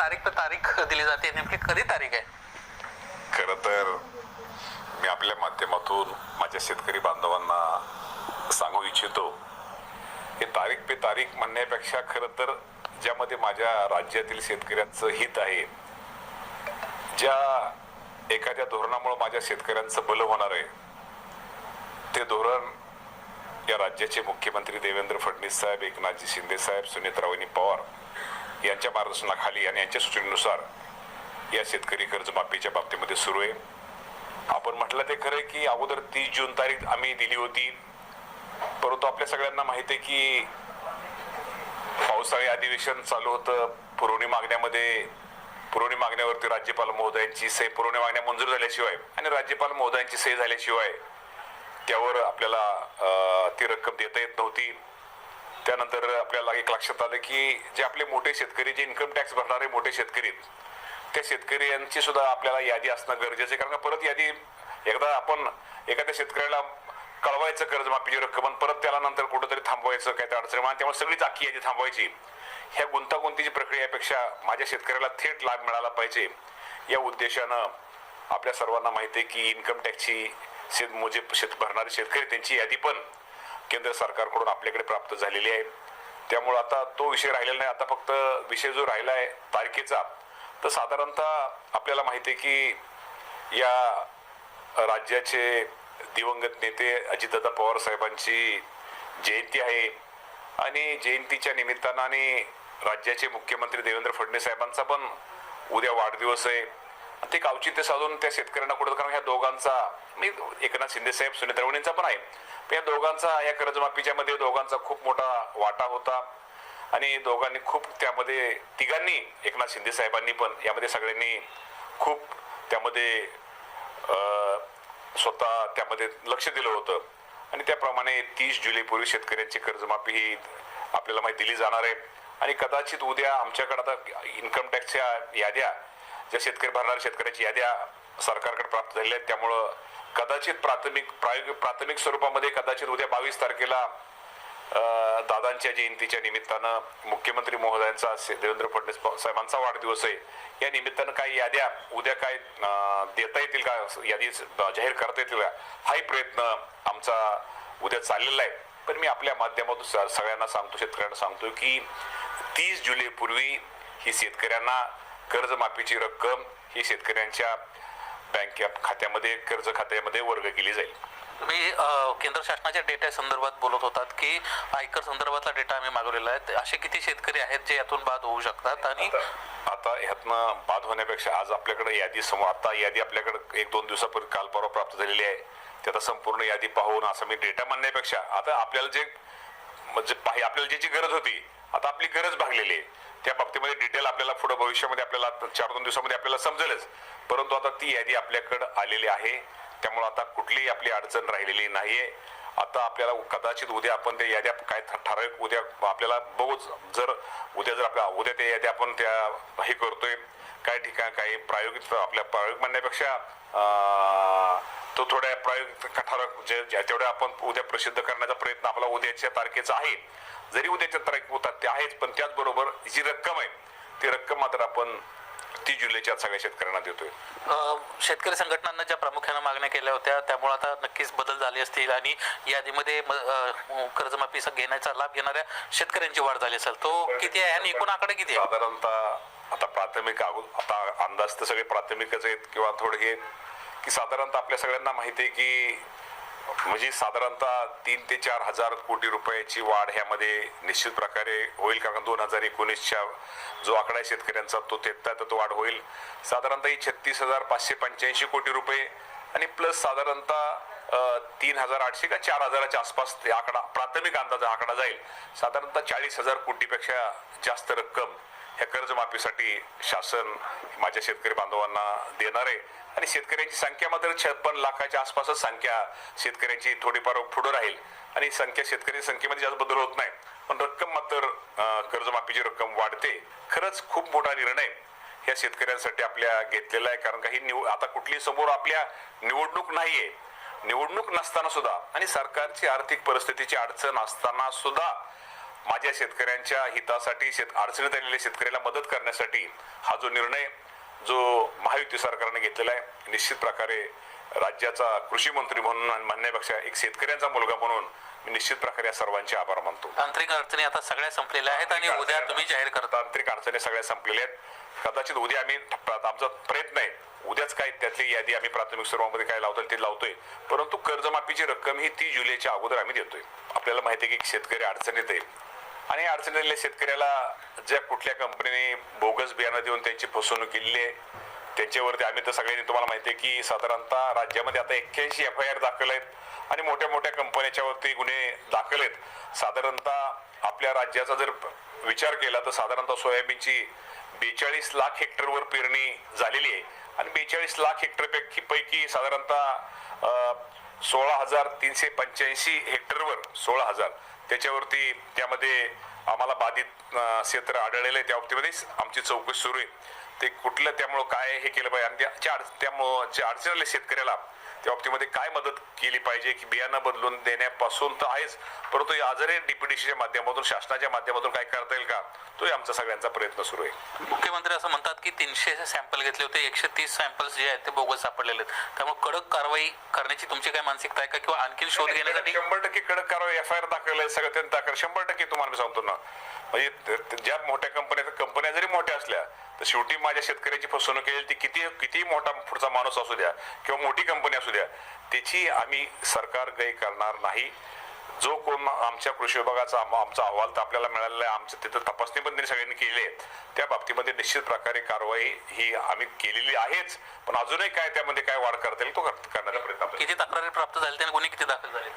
तारीख पे तारीख दिली जाते, नेमकी कधी तारीख आहे? खरं तर मी आपल्या माध्यमातून माझ्या शेतकरी बांधवांना सांगू इच्छितो की तारीख पे तारीख म्हणण्यापेक्षा खरं तर ज्यामध्ये माझ्या राज्यातील शेतकऱ्यांचं हित आहे, ज्या एखाद्या धोरणामुळे माझ्या शेतकऱ्यांचं भलं होणार आहे, ते धोरण या राज्याचे मुख्यमंत्री देवेंद्र फडणवीस साहेब, एकनाथजी शिंदे साहेब, सुनेत्रावणी पवार यांच्या मार्गदर्शनाखाली आणि यांच्या सूचनेनुसार या शेतकरी कर्जमाफीच्या बाबतीमध्ये सुरू आहे. आपण म्हटलं ते खरं की अगोदर 30 जून तारीख आम्ही दिली होती, परंतु आपल्या सगळ्यांना माहिती आहे की पावसाळी अधिवेशन चालू होतं. पुरवणी मागण्यावरती राज्यपाल महोदयांची सही, पुरवणी मागण्या मंजूर झाल्याशिवाय आणि राज्यपाल महोदयांची सही झाल्याशिवाय त्यावर आपल्याला ती रक्कम देता येत नव्हती. त्यानंतर आपल्याला एक लक्षात आलं की जे आपले मोठे शेतकरी, जे इन्कम टॅक्स भरणारे मोठे शेतकरी, त्या शेतकऱ्यांची सुद्धा आपल्याला यादी असणं गरजेचं आहे. कारण परत यादी एकदा आपण एखाद्या शेतकऱ्याला कळवायचं कर्जमाफीची रक्कम आणि परत त्याला नंतर कुठंतरी थांबवायचं, काय त्या अडचणी, त्यामुळे सगळीच अख्खी यादी थांबवायची. ह्या गुंतागुंतीची प्रक्रियेपेक्षा माझ्या शेतकऱ्याला थेट लाभ मिळाला पाहिजे या उद्देशानं आपल्या सर्वांना माहिती आहे की इन्कम टॅक्सची भरणारे शेतकरी त्यांची यादी पण केंद्र सरकारकडून आपल्याकडे प्राप्त झालेली आहे. त्यामुळे आता तो विषय राहिलेला नाही. आता फक्त विषय जो राहिला आहे तारखेचा, तर साधारणतः आपल्याला माहिती आहे की या राज्याचे दिवंगत नेते अजितदादा पवार साहेबांची जयंती आहे आणि जयंतीच्या निमित्तानं आणि राज्याचे मुख्यमंत्री देवेंद्र फडणवीस साहेबांचा पण उद्या वाढदिवस आहे. ते औचित्य साधून त्या शेतकऱ्यांना कुठं, कारण ह्या दोघांचा, मी एकनाथ शिंदे साहेब, सुनेत्रावणींचा पण आहे, पण या दोघांचा या कर्जमाफीच्या मध्ये दोघांचा खूप मोठा वाटा होता आणि दोघांनी खूप त्यामध्ये, तिघांनी, एकनाथ शिंदे साहेबांनी पण यामध्ये सगळ्यांनी खूप त्यामध्ये स्वतः त्यामध्ये लक्ष दिलं होतं आणि त्याप्रमाणे 30 जुलैपूर्वी शेतकऱ्यांची कर्जमाफी ही आपल्याला माहिती दिली जाणार आहे. आणि कदाचित उद्या आमच्याकडे आता इन्कम टॅक्सच्या याद्या, ज्या शेतकरी भरणाऱ्या शेतकऱ्याची याद्या सरकारकडे प्राप्त झालेल्या आहेत, त्यामुळं कदाचित प्राथमिक स्वरूपामध्ये कदाचित उद्या 22 तारखेला दादांच्या जयंतीच्या निमित्तानं मुख्यमंत्री महोदयांचा, देवेंद्र फडणवीस साहेबांचा वाढदिवस आहे, या निमित्तानं काही याद्या उद्या काय देता येतील का, यादी जाहीर करता येतील का, हाही प्रयत्न आमचा उद्या चाललेला आहे. पण मी आपल्या माध्यमातून सगळ्यांना सांगतो, शेतकऱ्यांना सांगतो की 30 जुलैपूर्वी ही शेतकऱ्यांना कर्जमाफीची रक्कम ही शेतकऱ्यांच्या बँक खात्यामध्ये, कर्ज खात्यामध्ये वर्ग केली जाईल. तुम्ही केंद्र शासनाच्या डेटा संदर्भात बोलत होतात की आयकर संदर्भातला डेटा आम्ही मागवलेला आहे. असे किती शेतकरी आहेत जे यातून बाद होऊ शकतात? आणि आता ह्यातनं बाद होण्यापेक्षा आज आपल्याकडे यादी समोर, आता यादी आपल्याकडे 1-2 दिवसापूर्वी काल परवा प्राप्त झालेली आहे. ते आता संपूर्ण यादी पाहून असं मी डेटा म्हणण्यापेक्षा आता आपल्याला जे म्हणजे आपल्याला ज्याची गरज होती, आता आपली गरज भागलेली आहे, त्या बाबतीमध्ये डिटेल आपल्याला पुढे भविष्यामध्ये आपल्याला 4-2 दिवसामध्ये आपल्याला समजेलच. परंतु आता ती यादी आपल्याकडे आलेली आहे, त्यामुळे आता कुठलीही आपली अडचण राहिलेली नाहीये. आता आपल्याला कदाचित उद्या आपण त्या याद्या काय ठराविक उद्या आपल्याला बघू, जर आपल्या उद्या त्या याद्या आपण त्या हे करतोय, काय ठिकाण काही प्रायोगिक, आपल्या प्रायोगिक म्हणण्यापेक्षा तो थोड्या प्रायोगिक ठराविक तेवढ्या आपण उद्या प्रसिद्ध करण्याचा प्रयत्न आपला उद्याच्या तारखेचा आहे. जरी उद्याच्या तारीख होतात ते आहेच, पण त्याचबरोबर जी रक्कम आहे ती रक्कम मात्र आपण 30 जुलैच्या सगळ्या शेतकऱ्यांना देतोय. शेतकरी संघटनांना ज्या प्रामुख्याने मागण्या केल्या होत्या त्यामुळे आता नक्कीच बदल झाले असतील आणि यादीमध्ये कर्जमाफी घेण्याचा लाभ घेणाऱ्या शेतकऱ्यांची वाढ झाली असेल. तो किती आहे आणि एकूण आकडे किती आहे? साधारणतः आता प्राथमिक, आता अंदाज तर सगळे प्राथमिकच आहेत किंवा थोडे हे की साधारणतः आपल्या सगळ्यांना माहिती आहे की म्हणजे साधारणतः 3 ते 4 हजार कोटी रुपयाची वाढ ह्यामध्ये निश्चित प्रकारे होईल. कारण 2019च्या जो आकडा आहे शेतकऱ्यांचा तो तो वाढ होईल. साधारणतः ही 36,585 कोटी रुपये आणि प्लस साधारणतः 3,800 का 4,000च्या आसपास ते आकडा, प्राथमिक अंदाजा आकडा जाईल. साधारणतः 40,000 कोटीपेक्षा जास्त रक्कम ह्या कर्जमाफीसाठी शासन माझ्या शेतकरी बांधवांना देणार आहे. आणि शेतकऱ्यांची संख्या मात्र 56 लाखाच्या आसपासच संख्या शेतकऱ्यांची थोडीफार पुढे राहील आणि शेतकरी संख्येमध्ये जास्त बदल होत नाही, पण रक्कम मात्र कर्जमाफीची रक्कम वाढते. खरंच खूप मोठा निर्णय ह्या शेतकऱ्यांसाठी आपल्या घेतलेला आहे. कारण काही आता कुठली समोर आपल्या निवडणूक नाहीये, निवडणूक नसताना सुद्धा आणि सरकारची आर्थिक परिस्थितीची अडचण असताना सुद्धा माझ्या शेतकऱ्यांच्या हितासाठी अडचणीत आलेल्या शेतकऱ्याला मदत करण्यासाठी हा जो निर्णय जो महायुती सरकारने घेतलेला आहे, निश्चित प्रकारे राज्याचा कृषी मंत्री म्हणून म्हणण्यापेक्षा एक शेतकऱ्यांचा मुलगा म्हणून मी निश्चित प्रकारे या सर्वांचे आभार मानतो. तांत्रिक अडचणी आता सगळ्या संपलेल्या आहेत आणि उद्या तुम्ही जाहीर करता. तांत्रिक अडचणी सगळ्या संपलेल्या आहेत. कदाचित उद्या आमचा प्रयत्न आहे, उद्याच काय त्यातली यादी आम्ही प्राथमिक स्वरूपामध्ये काय लावतो ते लावतोय. परंतु कर्जमाफीची रक्कम ही 30 जुलैच्या अगोदर आम्ही देतोय. आपल्याला माहिती आहे की शेतकरी अडचणीत आहे आणि अडचणीतल्या शेतकऱ्याला ज्या कुठल्या कंपनीने बोगस बियाणं देऊन त्यांची फसवणूक केलेली आहे त्यांच्यावरती आम्ही तर सगळ्यांनी तुम्हाला माहिती आहे की साधारणतः राज्यामध्ये आता 81 FIR दाखल आहेत आणि मोठ्या मोठ्या कंपन्यांच्या वरती गुन्हे दाखल आहेत. साधारणतः आपल्या राज्याचा जर विचार केला तर साधारणतः सोयाबीनची 42 लाख हेक्टरवर पेरणी झालेली आहे आणि 42 लाख हेक्टर पैकी साधारणतः 16,385 हेक्टरवर 16,000 त्याच्यावरती त्यामध्ये आम्हाला बाधित क्षेत्र आढळलेलं आहे. त्या बाबतीमध्ये आमची चौकशी सुरू आहे. ते कुठलं त्यामुळं काय हे केलं पाहिजे आणि त्यामुळं जे अडचणीतल्या शेतकऱ्याला त्या बाबतीमध्ये काय मदत केली पाहिजे की बियाणं बदलून देण्यापासून तर आहेच, परंतु आजही DPDCच्या माध्यमातून शासनाच्या माध्यमातून काय करता येईल का तोही आमचा सगळ्यांचा प्रयत्न सुरू आहे. मुख्यमंत्री असं म्हणतात की 300 सॅम्पल घेतले होते, 130 सॅम्पल्स जे आहेत ते बोगस सापडलेले आहेत. त्यामुळे कडक कारवाई करण्याची तुमची काय मानसिकता आहे का किंवा आणखी शोध घेण्यासाठी? 100% कडक कारवाई FIR दाखल आहे सगळं त्यांनी दाखल 100% तुम्हाला मी सांगतो ना. म्हणजे ज्या मोठ्या कंपन्या जरी मोठ्या असल्या तर शेवटी माझ्या शेतकऱ्याची फसवणूक केली ती किती मोठा पुढचा माणूस असू द्या किंवा मोठी कंपनी असू द्या त्याची आम्ही सरकार गय करणार नाही. जो कोण आमच्या कृषी विभागाचा आमचा अहवाल तर आपल्याला मिळालेला आहे, आमच्या तिथं तपासणी पण त्यांनी सगळ्यांनी केली आहे. त्या बाबतीमध्ये निश्चित प्रकारे कारवाई ही आम्ही केलेली आहेच, पण अजूनही काय त्यामध्ये काय वाढ करता येईल तो करण्याचा प्रयत्न. किती तक्रारी प्राप्त झाल्या आणि गुन्हे किती दाखल झाले?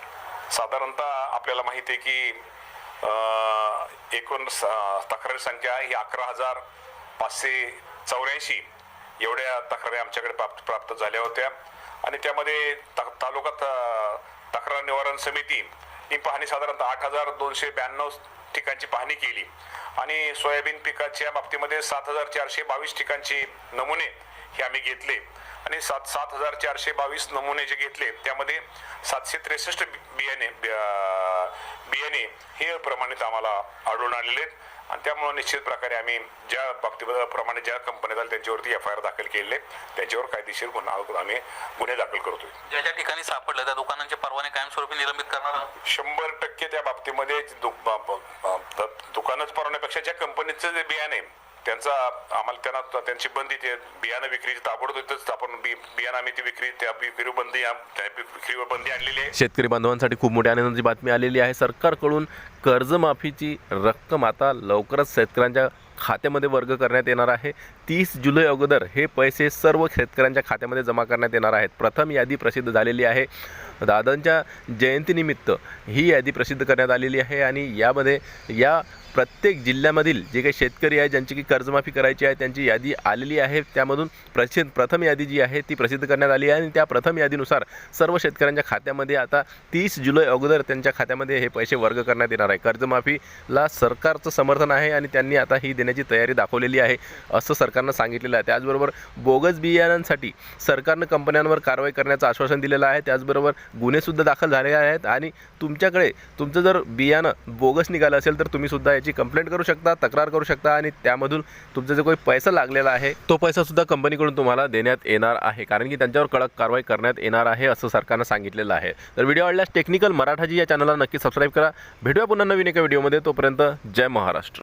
साधारणतः आपल्याला माहिती आहे की एकूण तक्रारी संख्या ही 11,584 एवढ्या तक्रारी आमच्याकडे प्राप्त झाल्या होत्या आणि त्यामध्ये तालुका तक्रार निवारण समिती ही पाहणी साधारणतः 8,292 ठिकाणची पाहणी केली आणि सोयाबीन पिकाच्या बाबतीमध्ये 7,422 ठिकाणचे नमुने हे आम्ही घेतले आणि 7,422 नमुने जे घेतले त्यामध्ये 763 बियाणे हे प्रमाणित आम्हाला आढळून आलेले आहेत आणि त्यामुळे निश्चित प्रकारे आम्ही ज्या बाबतीप्रमाणे ज्या कंपन्या झाल्या त्यांच्यावरती FIR दाखल केलेले त्यांच्यावर कायदेशीर गुन्हे दाखल करतोय. ज्या ज्या ठिकाणी सापडलं त्या दुकानांचे परवाने कायमस्वरूपी निलंबित करणार आहात? 100% त्या बाबतीमध्ये दुकानच परवण्यापेक्षा ज्या कंपनीचं जे बियाणे त्यांचा आम्हाला त्यांची बंदी ते बियाणं विक्रीची ताबडतोब आपण बियाणं आम्ही ती विक्रीवर बंदी आणलेली आहे. शेतकरी बांधवांसाठी खूप मोठ्या आनंदाची बातमी आलेली आहे. सरकारकडून कर्जमाफीची रक्कम आता लवकरच शेतकऱ्यांच्या खात्यामध्ये वर्ग करण्यात येणार आहे. 30 जुलै अगोदर हे पैसे सर्व शेतकऱ्यांच्या खात्यामध्ये जमा करण्यात येणार आहेत. प्रथम यादी प्रसिद्ध झालेली आहे. दादांच्या जयंतीनिमित्त ही यादी प्रसिद्ध करण्यात आलेली आहे आणि यामध्ये या प्रत्येक जिल्ह्यामधील जे काही शेतकरी आहे ज्यांची की कर्जमाफी करायची आहे त्यांची यादी आलेली आहे. त्यामधून प्रथम यादी जी आहे ती प्रसिद्ध करण्यात आली आहे आणि त्या प्रथम यादीनुसार सर्व शेतकऱ्यांच्या खात्यामध्ये आता 30 जुलै अगोदर त्यांच्या खात्यामध्ये हे पैसे वर्ग करण्यात येणार आहे. कर्जमाफीला सरकारचं समर्थन आहे आणि त्यांनी आता ही देण्याची तयारी दाखवलेली आहे असं सरकारनं सांगितलेलं आहे. त्याचबरोबर बोगस बियाणांसाठी सरकारनं कंपन्यांवर कारवाई करण्याचं आश्वासन दिलेलं आहे. त्याचबरोबर गुन्हेसुद्धा दाखल झालेले आहेत आणि तुमचं जर बियाणं बोगस निघालं असेल तर तुम्हीसुद्धा याची कंप्लेंट करू शकता, तक्रार करू शकता आणि त्यामधून तुमचा जो काही पैसा लागलेला आहे तो पैसासुद्धा कंपनीकडून तुम्हाला देण्यात येणार आहे, कारण की त्यांच्यावर कडक कारवाई करण्यात येणार आहे असं सरकारनं सांगितलेलं आहे. तर व्हिडिओ आवडल्यास टेक्निकल मराठाजी या चॅनलला नक्की सबस्क्राईब करा. भेटूया पुन्हा नवीन एका व्हिडिओमध्ये. तोपर्यंत जय महाराष्ट्र.